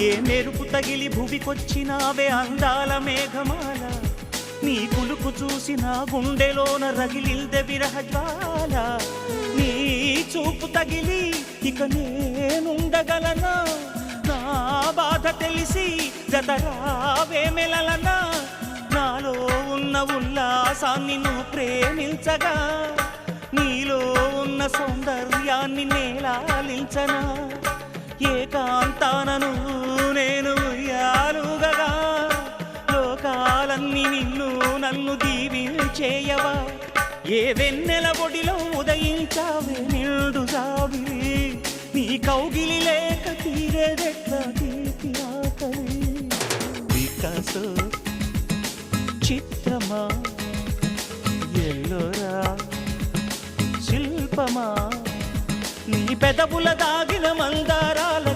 ఏ మెరుపు తగిలి భువికొచ్చినావే అందాల మేఘమాల, నీ కులుకు చూసిన గుండెలోన రగిలిల్దె విరహ జ్వాల. నీ చూపు తగిలి ఇక నేనుండగలనా, నా బాధ తెలిసి జతరావే మెలలనా. నాలో ఉన్న ఉల్లాసాన్ని నువ్వు ప్రేమించగా, నీలో ఉన్న సౌందర్యాన్ని నేలాలించనా. ఏకాంతానను నేను ఉయ్యాలుగగా, లోకాలన్నీ నిన్ను నన్ను దీవించేయవా. ఏ వెన్నెల ఒడిలో ఉదయించావే నిండు జాబిలి, నీ కౌగిలి లేక తీరేదెట్లా తీపి ఆకలి. వికాసో చిత్రమా ఎల్లోరా శిల్పమా, నీ పెదవుల దాగిన మందారాల